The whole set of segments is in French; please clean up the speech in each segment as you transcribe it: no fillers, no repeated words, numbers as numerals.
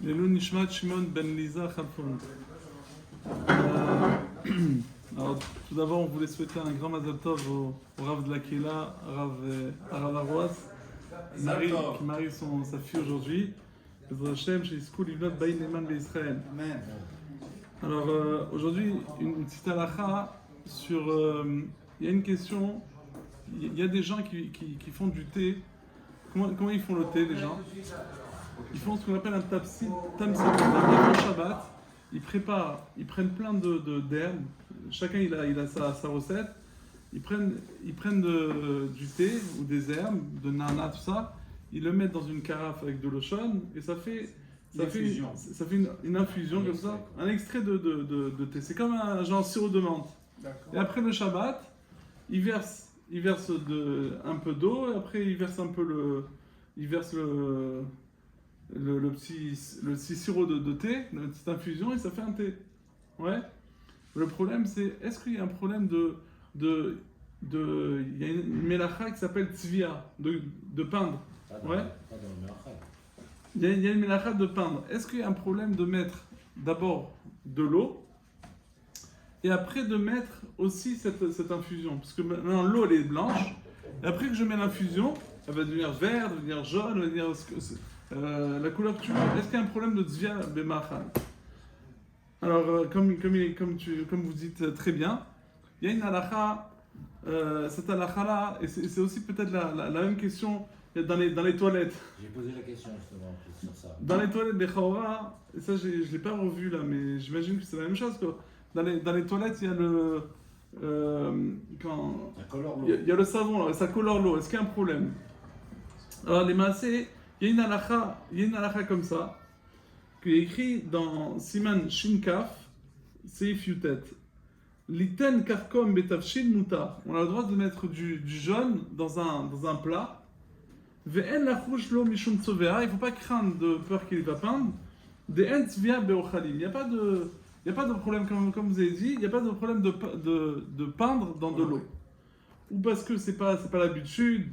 Lelou Nishmat Shimon Ben Liza Khalfon. Alors, tout d'abord, on voulait souhaiter un grand Mazal Tov au Rav de la Kila, Rav Arroaz, qui marie sa fille aujourd'hui. Amen. Alors, aujourd'hui, une petite halakha sur. Il y a une question. Il y a des gens qui font du thé. Comment ils font le thé, les gens? Ils font ce qu'on appelle un tamsit. Avant Shabbat, ils prennent plein d'herbes. Chacun il a sa recette. Ils prennent du thé ou des herbes, de nana, tout ça. Ils le mettent dans une carafe avec de l'eau chaude et ça fait une infusion comme ça, un extrait de thé. C'est comme un genre sirop de menthe. D'accord. Et après le Shabbat, ils versent un peu d'eau et après ils versent le petit sirop de thé, la petite infusion et ça fait un thé. Ouais. Le problème c'est, est-ce qu'il y a un problème il y a une mélacha qui s'appelle tzvia, de peindre. Ouais. Il y a une mélacha de peindre. Est-ce qu'il y a un problème de mettre d'abord de l'eau et après de mettre aussi cette infusion? Parce que maintenant l'eau elle est blanche et après que je mets l'infusion, elle va devenir verte, elle va devenir jaune, elle va devenir la couleur que tu veux. Est-ce qu'il y a un problème de tzvia b'machal? Alors, comme vous dites très bien, il y a une halakha, cette halakha-là, et c'est aussi peut-être la même question dans les toilettes. J'ai posé la question justement sur ça. Dans les toilettes des Chaora, et ça je ne l'ai pas revu là, mais j'imagine que c'est la même chose. Quoi. Dans les toilettes, il y a Ça colore l'eau. il y a le savon, là, ça colore l'eau. Est-ce qu'il y a un problème? Alors, les maasés, il y a une halakha comme ça, qui est écrit dans Siman Shinkaf, Seif Yutet. Liten karkom betavshin mutar. On a le droit de mettre du jaune dans un plat. Ve'en lachouch lo mishum tzovea. Il ne faut pas craindre de peur qu'il va peindre. De'en tzvia be'ochalim. Il n'y a pas de problème, comme vous avez dit, il n'y a pas de problème de peindre dans de l'eau. Ou parce que c'est pas l'habitude,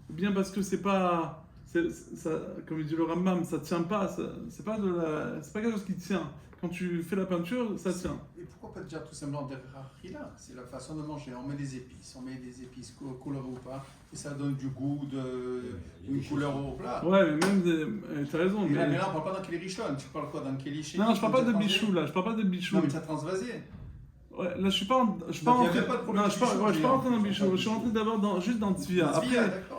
ou bien parce que c'est pas. Ça, comme il dit le Rambam, ça tient pas, c'est pas quelque chose qui tient. Quand tu fais la peinture, ça tient. Et pourquoi pas dire tout simplement derrière? C'est la façon de manger. On met des épices couleur ou pas, et ça donne du goût, une couleur au plat. Ouais, mais même, tu as raison. Mais là, on parle pas d'un Kelly Richon, tu parles quoi d'un Kelly Chéni? Non, je parle pas de bichou là, je parle pas de bichou. Non, mais tu as transvasé. Ouais, là, je suis pas rentré dans bichou. Je suis rentré d'abord juste dans Tzvia.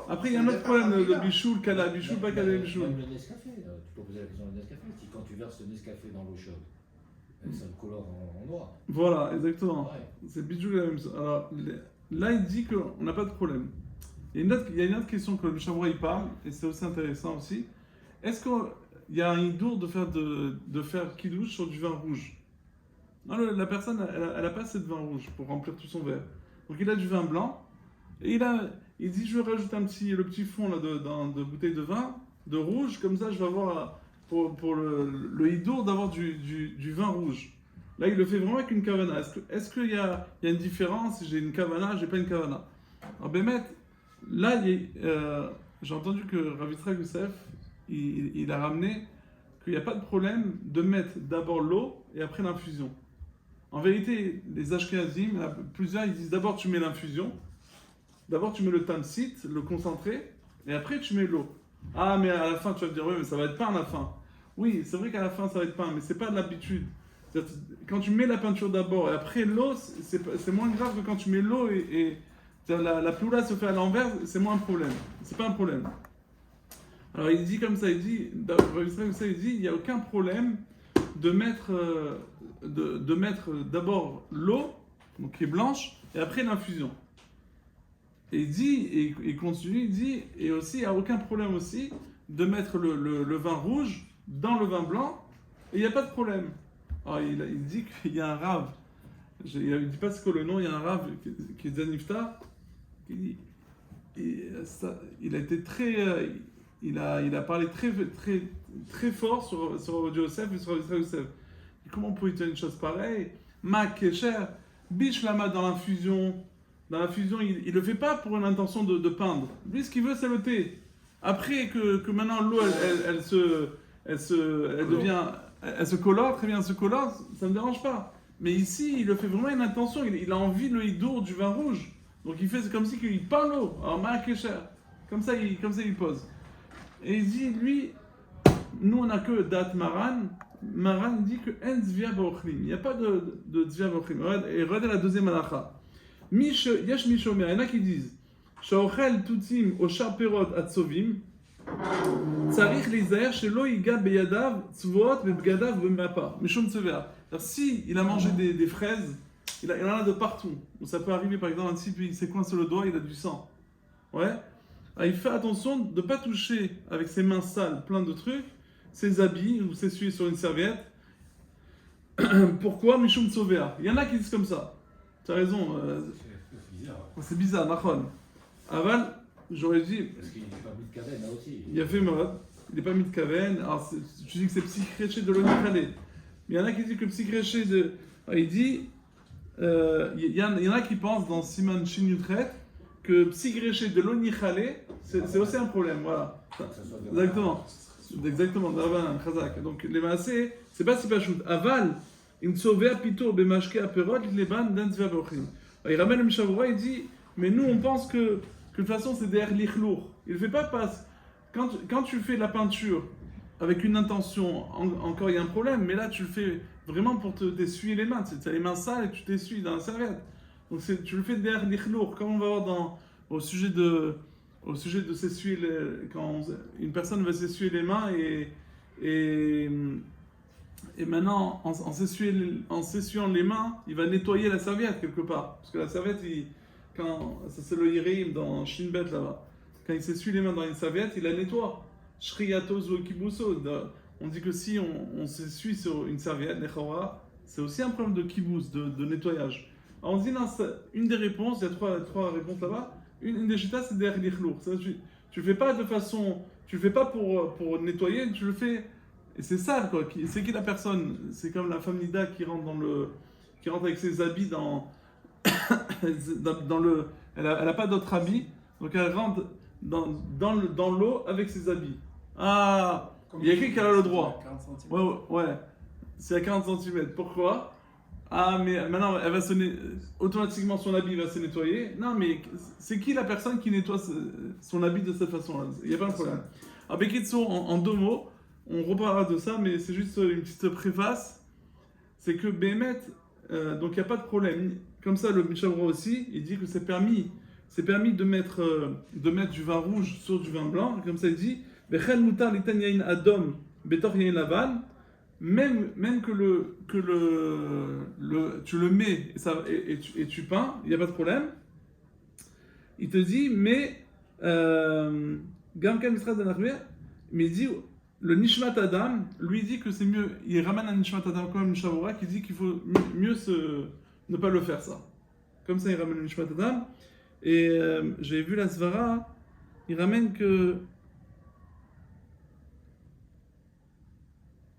Après, il y a un autre problème de bichou, le kala bichou, pas kala bichou. Même le Nescafé, tu peux poser la question du Nescafé. Si quand tu verses le Nescafé dans l'eau chaude, ça le colore en noir. Voilà, exactement. Ouais. C'est bijou la même chose. Alors là, il dit qu'on n'a pas de problème. Il y a une autre question que le Chamois il parle, et c'est aussi intéressant aussi. Est-ce qu'il y a un hidour de faire kidouche sur du vin rouge? Non, la personne, elle n'a pas assez de vin rouge pour remplir tout son verre. Donc il a du vin blanc, et il dit je vais rajouter le petit fond là, de bouteille de vin, de rouge, comme ça je vais avoir pour le hidour d'avoir du vin rouge. Là il le fait vraiment avec une kavana. Est-ce qu'il y a une différence si j'ai une kavana, j'ai pas une kavana? Alors Bémet, là j'ai entendu que Rav Yitzhak Youssef, il a ramené qu'il n'y a pas de problème de mettre d'abord l'eau et après l'infusion. En vérité, les Ashkenazim, plusieurs, ils disent d'abord tu mets l'infusion, d'abord tu mets le tamsit, le concentré, et après tu mets l'eau. Ah, mais à la fin, tu vas me dire, oui, mais ça va être peint à la fin. Oui, c'est vrai qu'à la fin, ça va être peint, mais c'est pas de l'habitude. Quand tu mets la peinture d'abord et après l'eau, c'est moins grave que quand tu mets l'eau et la ploula se fait à l'envers, c'est moins un problème. C'est pas un problème. Alors il dit comme ça, il dit, il n'y a aucun problème de mettre d'abord l'eau, donc qui est blanche, et après l'infusion. Et il dit, et il continue, il dit, et aussi, il n'y a aucun problème aussi de mettre le vin rouge dans le vin blanc, et il n'y a pas de problème. Alors il dit qu'il y a un rave, il ne dit pas ce que le nom, il y a un rave qui est Zanifta, il a été très... Il a parlé très fort sur Rav Yosef et sur Rav Yitzhak Youssef. Comment on peut dire une chose pareille? Ma Kesher, biche lama dans l'infusion. Dans l'infusion, il ne le fait pas pour une intention de peindre. Lui, ce qu'il veut, c'est le thé. Après que maintenant l'eau, elle se colore, très bien, elle se colore, ça ne me dérange pas. Mais ici, il le fait vraiment une intention, il a envie le hidour du vin rouge. Donc il fait, c'est comme si il peint l'eau, alors Marrakech, comme ça il pose. Et il dit, lui, nous on n'a que Dat Maran. Maran dit que en Zvia Ba'ochlim. Il n'y a pas de Zvia Ba'ochlim. Et regardez la deuxième halakha. Yesh Mishomer, il y en a qui disent Shaochel Tutim o Sharperot Atzovim Tzarich Lizaer Shelo Iga Beyadav Tzvoot Bebgadav Bemapa. Mishum Tsever. Si il a mangé des fraises, il en a de partout. Donc ça peut arriver par exemple, un type il s'est coincé le doigt, il a du sang. Ouais. Alors, il fait attention de ne pas toucher avec ses mains sales plein de trucs, ses habits ou s'essuyer sur une serviette. Pourquoi Mishum Tsever? Il y en a qui disent comme ça. Tu as raison. C'est bizarre. C'est bizarre, Nachon. Aval, j'aurais dit. Parce qu'il n'est pas mis de caverne là aussi. Il a fait mode, il n'est pas mis de caverne. Alors, tu dis que c'est psychréché de l'onichalé. Mais il y en a qui disent que psychréché de. Alors, il dit. Il y en a qui pensent dans Simon Chinutret que psychréché de l'onichalé, c'est aussi un problème. Voilà. Exactement. Exactement, Darban, Khazak. Donc, les massés, c'est pas si pas shoot. Aval, une sauver pito bemashke aperot, les ban d'enzva bochim. Il ramène le Mishavura, il dit, mais nous on pense que de toute façon c'est derrière l'ichlur. Il ne fait pas passe. Quand tu fais la peinture avec une intention, encore il y a un problème, mais là tu le fais vraiment pour t'essuyer les mains. Tu as les mains sales et tu t'essuies dans la serviette. Donc tu le fais derrière l'ichlur, comme on va voir au sujet de s'essuyer, quand une personne va s'essuyer les mains et maintenant, en s'essuyant les mains, il va nettoyer la serviette quelque part. Parce que la serviette, ça c'est le Yireim dans Shin Bet là-bas. Quand il s'essuie les mains dans une serviette, il la nettoie. Shriyato zo kibuso. On dit que si on s'essuie sur une serviette, c'est aussi un problème de kibous, de nettoyage. Alors on dit, non, une des réponses, il y a trois réponses là-bas. Une des chitas, c'est derrière l'ichlur. Tu le fais pas de façon. Tu le fais pas pour nettoyer, tu le fais. Et c'est sale quoi. C'est qui la personne? C'est comme la femme Nida qui rentre avec ses habits dans le. Elle a pas d'autre habit, donc elle rentre dans l'eau avec ses habits. Ah, il y a qui a le droit. 40 cm. Ouais. C'est à 40 cm. Pourquoi? Ah, mais maintenant, elle va automatiquement son habit va se nettoyer. Non, mais c'est qui la personne qui nettoie son habit de cette façon-là? Il n'y a pas de problème. Alors, Bekitsu, en deux mots, on reparlera de ça, mais c'est juste une petite préface. C'est que Bémet, donc il n'y a pas de problème. Comme ça, le Mishavra aussi, il dit que c'est permis de mettre du vin rouge sur du vin blanc. Comme ça, il dit Bechel mutar litan yain adom betor yain lavan. Même que tu le mets et tu peins, il n'y a pas de problème. Il te dit, mais Gamkan Misra Danarvé, mais il dit, le Nishmat Adam, lui dit que c'est mieux, il ramène un Nishmat Adam comme un Shavura qui dit qu'il faut mieux ne pas le faire ça. Comme ça, il ramène le Nishmat Adam. Et j'ai vu la Svara, il ramène que.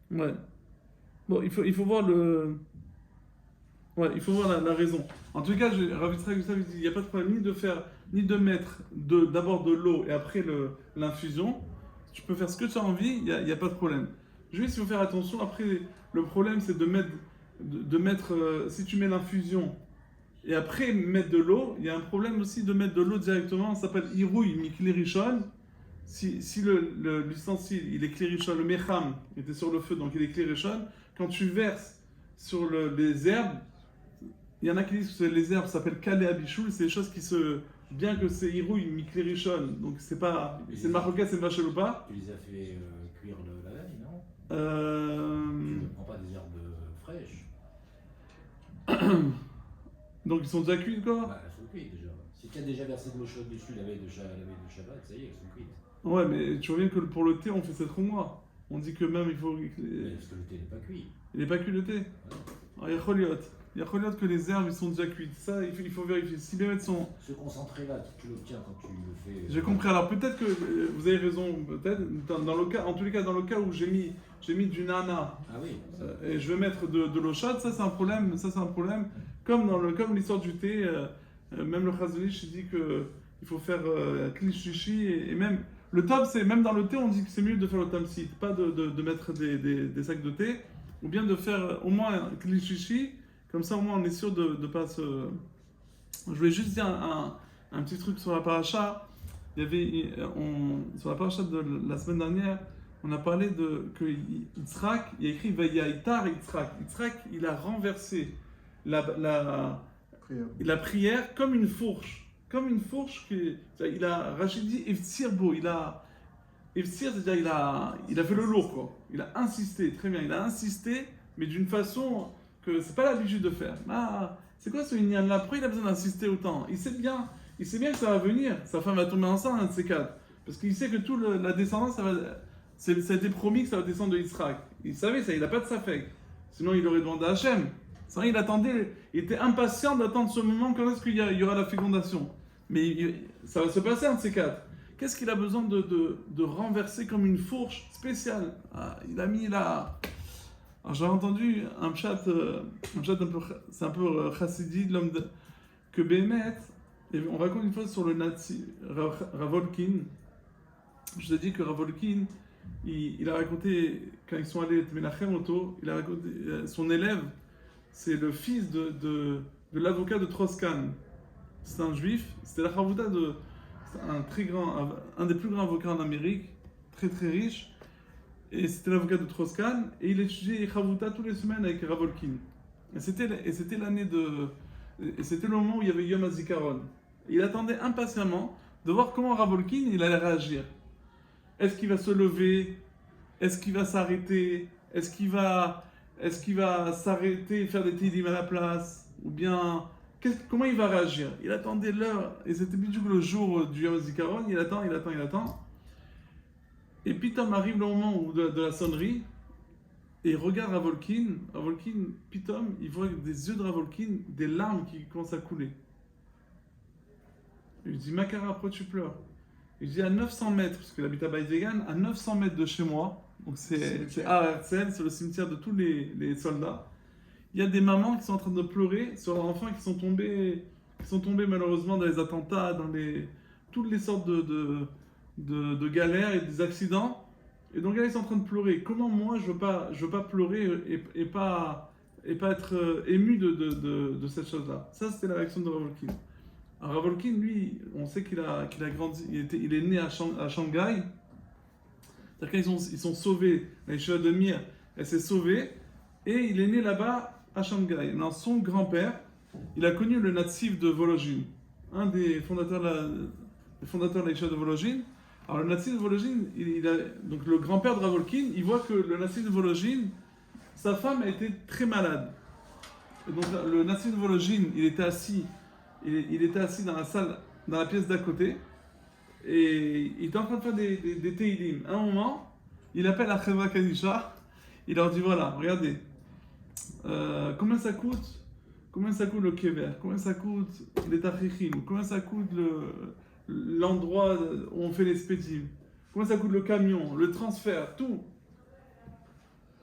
Ouais. Bon, il faut voir il faut voir la raison. En tout cas, Ravitra Gustave dit il n'y a pas de problème ni de mettre d'abord de l'eau et après l'infusion. Tu peux faire ce que tu as envie, il n'y a pas de problème. Juste, il faut faire attention. Après, le problème, c'est de mettre si tu mets l'infusion et après mettre de l'eau, il y a un problème aussi de mettre de l'eau directement. Ça s'appelle Irouille Miklirishon. Si l'ustensile, il est klirishon, le mecham était sur le feu, donc il est klirishon. Quand tu verses sur les herbes, il y en a qui disent que les herbes s'appellent kalé abichoul, c'est des choses qui bien que c'est irouille, miklirishon, donc c'est marocain, c'est vachel ou pas. Tu les as fait cuire la veille, non? Tu ne prends pas des herbes fraîches. Donc ils sont déjà cuits quoi? Bah, elles sont cuites déjà. Si tu as déjà versé de l'eau chaude dessus la veille de Shabbat, ça y est, elles sont cuites. Ouais, mais tu reviens que pour le thé, on fait cette mois. On dit que même il faut. Mais parce que le thé n'est pas cuit. Il n'est pas cuit le thé? Ouais. Il y a Choliot que les herbes ils sont déjà cuites. Ça, il faut vérifier. Si les mettre sont. Ce concentré-là, tu l'obtiens quand tu le fais. J'ai compris. Alors peut-être que vous avez raison. Peut-être. En tous les cas, dans le cas où j'ai mis du nana. Ah oui. Et je vais mettre de l'eau chaude, ça c'est un problème. Comme l'histoire du thé, même le Chazonich il dit que il faut faire klish chichi et même Le top, c'est même dans le thé, on dit que c'est mieux de faire le tamsit, pas de mettre des sacs de thé, ou bien de faire au moins un klishishi, comme ça au moins on est sûr de ne pas se. Je voulais juste dire un petit truc sur la paracha. Il y avait, sur la paracha de la semaine dernière, on a parlé que Yitzhak, il y a écrit Vayaïtar Yitzhak. Yitzhak, il a renversé la prière comme une fourche. Comme une fourche, il a, Rachid dit, Eftirbo, Eftir, c'est-à-dire il a fait le lourd, quoi. Il a insisté, très bien, il a insisté, mais d'une façon que c'est pas l'habitude de faire. Ah, c'est quoi ce Inyan-là? Pourquoi il a besoin d'insister autant? Il sait bien que ça va venir, sa femme va tomber enceinte, un de ces quatre. Parce qu'il sait que toute la descendance, ça a été promis que ça va descendre de Yitzhak. Il savait ça, il n'a pas de safek. Sinon, il aurait demandé à Hachem. Sinon, il était impatient d'attendre ce moment quand est-ce qu'il y aura la fécondation. Mais ça va se passer, un de ces quatre. Qu'est-ce qu'il a besoin de renverser comme une fourche spéciale? Il a mis là. Alors, j'avais entendu un chat un peu, c'est un peu chassidi de l'homme que Bémet. On raconte une fois sur le Nazi, Ravolkin. Je vous ai dit que Ravolkin, il a raconté, quand ils sont allés à Menachem Otto, il a raconté, son élève, c'est le fils de l'avocat de Troscan. C'est un juif, c'était la chavouta un des plus grands avocats en Amérique, très très riche. Et c'était l'avocat de Troscan, et il étudiait chavouta tous les semaines avec Ravolkin. Et c'était le moment où il y avait Yom HaZikaron. Il attendait impatiemment de voir comment Ravolkin il allait réagir. Est-ce qu'il va se lever? Est-ce qu'il va s'arrêter? Est-ce qu'il va s'arrêter et faire des télim à la place? Ou bien, comment il va réagir? Il attendait l'heure, et c'était du coup le jour du Yom HaZikaron, il attend. Et puis Pitom arrive le moment de la sonnerie, et il regarde Ravolkin, Pitom, il voit avec des yeux de Ravolkin des larmes qui commencent à couler. Il lui dit, Makara, pourquoi tu pleures? Il dit, à 900 mètres, parce qu'il habite à Baïdegan, à 900 mètres de chez moi, donc c'est à Herzl, c'est le cimetière de tous les soldats, il y a des mamans qui sont en train de pleurer sur leurs enfants qui sont tombés malheureusement dans les attentats, dans toutes les sortes de galères et des accidents. Et donc là, ils sont en train de pleurer. Comment moi, je veux pas pleurer et pas être ému de cette chose-là? Ça, c'était la réaction de Ravolkin. Alors Ravolkin, lui, on sait qu'il a grandi, il est né à Shanghai. C'est-à-dire qu'ils sont sauvés. La Yeshiva de Mir, elle s'est sauvée. Et il est né là-bas à Shanghai. Maintenant, son grand-père, il a connu le Natsif de Volojin, un des fondateurs de la Yeshiva de Volojin. Alors le Natsif de Volojin, donc le grand-père de Ravolkin, il voit que le Natsif de Volojin, sa femme a été très malade. Et donc le Natsif de Volojin, il était assis dans la salle, dans la pièce d'à côté, et il était en train de faire des Teilim. À un moment, il appelle la Chevra Kadisha, il leur dit, voilà, regardez, combien ça coûte le kever, combien ça coûte les tachichim, combien ça coûte l'endroit où on fait les spétimes, combien ça coûte le camion, le transfert, tout,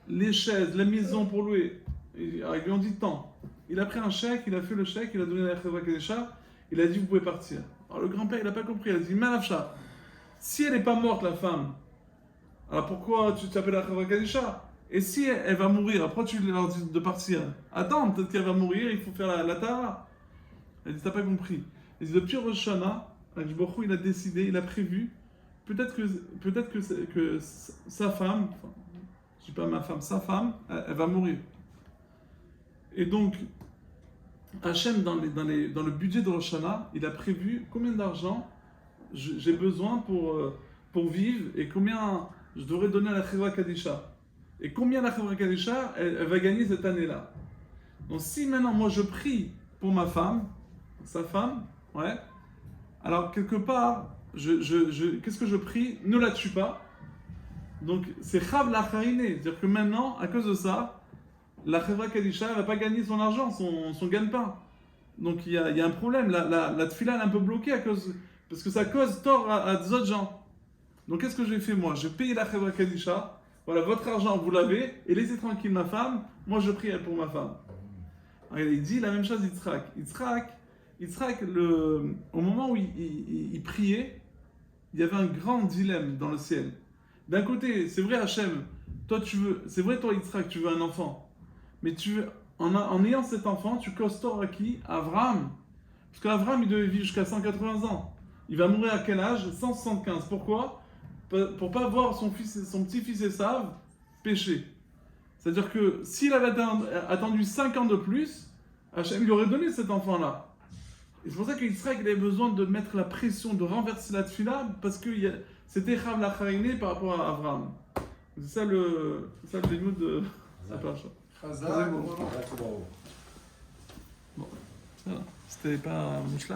les chaises, la maison pour louer. Alors, ils lui ont dit tant. Il a pris un chèque, il a fait le chèque, il a donné à la Chevra Kadisha, il a dit vous pouvez partir. Alors le grand-père il n'a pas compris, il a dit Manafcha, si elle n'est pas morte la femme, alors pourquoi tu t'appelles la Chevra Kadisha? Et si elle va mourir, pourquoi tu leur dis de partir? Attends, peut-être qu'elle va mourir, il faut faire la tara. Elle dit t'as pas compris. Il dit depuis Rosh Hashanah, il a décidé, il a prévu, peut-être que sa femme, enfin, je dis pas ma femme, sa femme, elle va mourir. Et donc, Hachem, dans le budget de Rosh Hashanah, il a prévu combien d'argent j'ai besoin pour vivre et combien je devrais donner à la Chevra Kadisha. Et combien la Chevra Kadisha, elle va gagner cette année-là. Donc si maintenant moi je prie pour ma femme, sa femme, ouais, alors quelque part, qu'est-ce que je prie? Ne la tue pas. Donc c'est Chav Lacharine, c'est-à-dire que maintenant, à cause de ça, la Chevra Kadisha ne va pas gagner son argent, son gagne-pain. Donc il y a un problème, la tefila est un peu bloquée parce que ça cause tort à des autres gens. Donc qu'est-ce que j'ai fait moi? J'ai payé la Chevra Kadisha, voilà, votre argent vous l'avez, et laissez tranquille ma femme, moi je prie elle pour ma femme. Alors, il dit la même chose Yitzhak, au moment où il priait, il y avait un grand dilemme dans le ciel. D'un côté, c'est vrai Hachem, toi tu veux, c'est vrai toi Yitzhak, tu veux un enfant, mais tu veux, en ayant cet enfant, tu costores à qui? À Abraham. Parce qu'Abraham, il devait vivre jusqu'à 180 ans. Il va mourir à quel âge? 175. Pourquoi? Pour pas voir son petit-fils Esav pécher. C'est-à-dire que s'il avait attendu 5 ans de plus, Hachem lui aurait donné cet enfant-là. Et c'est pour ça qu'Israël avait besoin de mettre la pression, de renverser la tefila, parce que c'était Chav Lachariné par rapport à Abraham. C'est ça le démout de la paracha. Chazak, Bon, c'était pas un mouchla.